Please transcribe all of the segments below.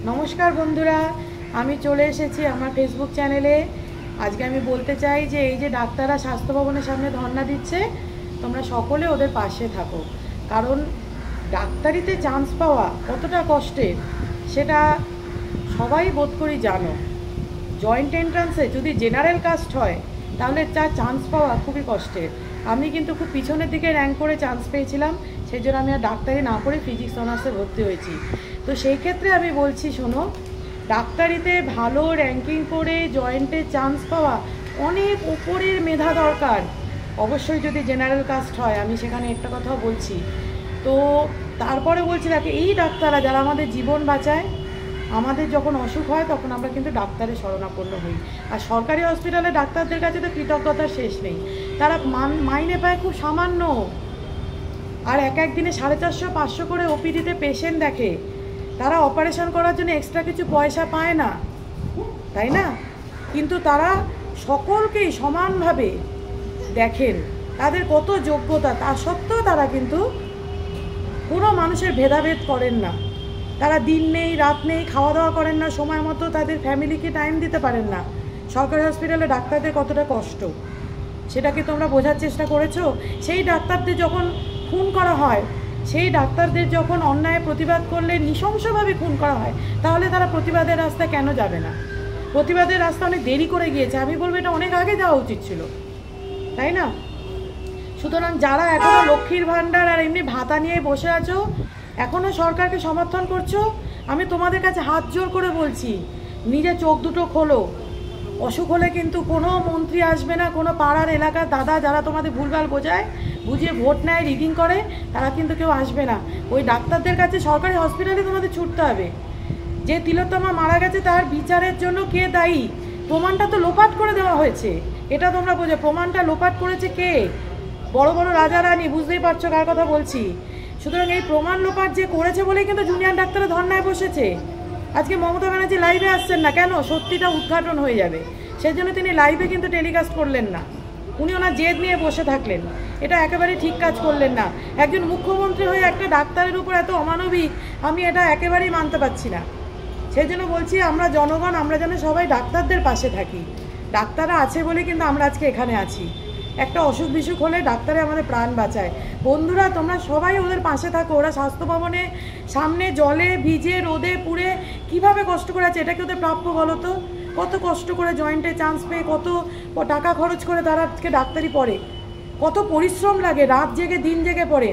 नमस्कार बंधुरा आमी चले एसेছি আমার फेसबुक चैनेले। आज के आमी बोलते चाই যে এই যে ডাক্তাররা স্বাস্থ্য ভবনের সামনে ধর্ণা দিচ্ছে তোমরা সকলে ওদের পাশে থাকো, কারণ ডাক্তারিতে চান্স পাওয়া কতটা কষ্টের সেটা সবাই বোধ করি জানো। জয়েন্ট এন্ট্রান্সে যদি জেনারেল কাস্ট হয় তাহলে তার চান্স পাওয়া খুবই কষ্টের। আমি কিন্তু খুব পিছনের দিকে র্যাঙ্ক করে চান্স পেয়েছিলাম, সেই জন্য আমি আর ডাক্তারি না পড়ে ফিজিক্স অনার্সে ভর্তি হয়েছি। তো সেই ক্ষেত্রে আমি বলছি শোনো, ডাক্তারিতে ভালো র্যাঙ্কিং করে জয়েন্টে চান্স পাওয়া অনেক উপরের মেধা দরকার, অবশ্যই যদি জেনারেল কাস্ট হয়। আমি সেখানে একটা কথাও বলছি। তো তারপরে বলছি দেখো, এই ডাক্তাররা যারা আমাদের জীবন বাঁচায়, আমাদের যখন অসুখ হয় তখন আমরা কিন্তু ডাক্তারের শরণাপন্ন হই। আর সরকারি হসপিটালে ডাক্তারদের কাছে তো কৃতজ্ঞতার শেষ নেই। তারা মাইনে পায় খুব সামান্য, আর এক দিনে 450-500 করে ওপিডিতে পেশেন্ট দেখে। তারা অপারেশন করার জন্য এক্সট্রা কিছু পয়সা পায় না, তাই না? কিন্তু তারা সকলকেই সমানভাবে দেখেন, তাদের কত যোগ্যতা, তা সত্ত্বেও তারা কিন্তু কোনো মানুষের ভেদাভেদ করেন না। তারা দিন নেই রাত নেই, খাওয়া দাওয়া করেন না সময় মতো, তাদের ফ্যামিলিকে টাইম দিতে পারেন না। সরকারি হসপিটালে ডাক্তারদের কতটা কষ্ট সেটা কি তোমরা বোঝার চেষ্টা করেছো? সেই ডাক্তারদের যখন খুন করা হয়, সেই ডাক্তারদের যখন অন্যায় প্রতিবাদ করলে নৃশংসভাবে খুন করা হয়, তাহলে তারা প্রতিবাদের রাস্তায় কেন যাবে না? প্রতিবাদের রাস্তা অনেক দেরি করে গিয়েছে, আমি বলবো এটা অনেক আগে যাওয়া উচিত ছিল, তাই না? সুতরাং যারা এখনও লক্ষ্মীর ভাণ্ডার আর এমনি ভাতা নিয়ে বসে আছো, এখনও সরকারকে সমর্থন করছো, আমি তোমাদের কাছে হাত জোর করে বলছি, নিজে চোখ দুটো খোলো। অসুখ হলে কিন্তু কোনো মন্ত্রী আসবে না, কোনো পাড়ার এলাকার দাদা যারা তোমাদের ভুলভাল বোঝায়, বুঝিয়ে ভোট নেয়, রিডিং করে, তারা কিন্তু কেউ আসবে না। ওই ডাক্তারদের কাছে সরকারি হসপিটালে তোমাদের ছুটতে হবে। যে তিলোত্তমা মারা গেছে তার বিচারের জন্য কে দায়ী? প্রমাণটা তো লোপাট করে দেওয়া হয়েছে, এটা তোমরা বোঝো। প্রমাণটা লোপাট করেছে কে? বড় বড় রাজা রানী, বুঝতেই পারছো কার কথা বলছি। সুতরাং এই প্রমাণ লোপাট যে করেছে বলেই কিন্তু জুনিয়র ডাক্তাররা ধর্নায় বসেছে। আজকে মমতা ব্যানার্জি লাইভে আসছেন না কেন? সত্যিটা উদ্ঘাটন হয়ে যাবে, সেই জন্য তিনি লাইভে কিন্তু টেলিকাস্ট করলেন না। উনি ওনার জেদ নিয়ে বসে থাকলেন, এটা একেবারেই ঠিক কাজ করলেন না। একজন মুখ্যমন্ত্রী হয়ে একটা ডাক্তারের উপর এত অমানবিক, আমি এটা একেবারেই মানতে পারছি না। সেই জন্য বলছি, আমরা জনগণ, আমরা যেন সবাই ডাক্তারদের পাশে থাকি। ডাক্তাররা আছে বলে কিন্তু আমরা আজকে এখানে আছি। একটা অসুখ বিসুখ হলে ডাক্তারে আমাদের প্রাণ বাঁচায়। বন্ধুরা, তোমরা সবাই ওদের পাশে থাকো। ওরা স্বাস্থ্য ভবনে সামনে জলে ভিজে রোদে পুড়ে কিভাবে কষ্ট করে আছে, এটা কি ওদের প্রাপ্য বলো তো? কত কষ্ট করে জয়েন্টে চান্স পেয়ে কত টাকা খরচ করে তারা আজকে ডাক্তারি পড়ে, কত পরিশ্রম লাগে, রাত জেগে দিন জেগে পড়ে।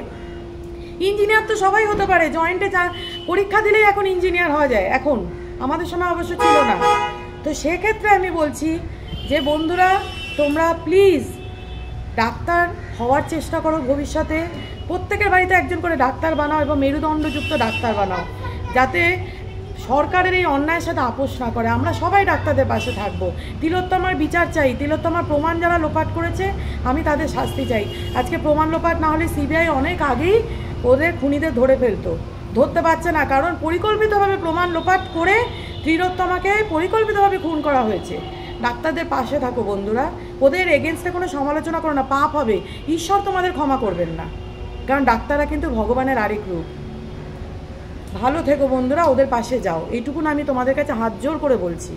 ইঞ্জিনিয়ার তো সবাই হতে পারে, জয়েন্টে পরীক্ষা দিলেই এখন ইঞ্জিনিয়ার হওয়া যায়, এখন আমাদের সময় অবশ্য ছিল না। তো সেক্ষেত্রে আমি বলছি যে বন্ধুরা, তোমরা প্লিজ ডাক্তার হওয়ার চেষ্টা করো। ভবিষ্যতে প্রত্যেকের বাড়িতে একজন করে ডাক্তার বানাও এবং মেরুদণ্ডযুক্ত ডাক্তার বানাও, যাতে সরকারের এই অন্যায়ের সাথে আপোষ না করে। আমরা সবাই ডাক্তারদের পাশে থাকবো। তিলোত্তমার বিচার চাই, তিলোত্তমার প্রমাণ যারা লোপাট করেছে আমি তাদের শাস্তি চাই। আজকে প্রমাণ লোপাট না হলে সিবিআই অনেক আগেই ওদের খুনিদের ধরে ফেলতো, ধরতে পারছে না, কারণ পরিকল্পিতভাবে প্রমাণ লোপাট করে তিলোত্তমাকে পরিকল্পিতভাবে খুন করা হয়েছে। ডাক্তারদের পাশে থাকো বন্ধুরা, ওদের এগেনস্টে কোনো সমালোচনা করো না, পাপ হবে। ঈশ্বর তোমাদের ক্ষমা করবেন না, কারণ ডাক্তাররা কিন্তু ভগবানের আরেক রূপ। ভালো থেকো বন্ধুরা, ওদের পাশে যাও, এইটুকুন আমি তোমাদের কাছে হাত জোর করে বলছি।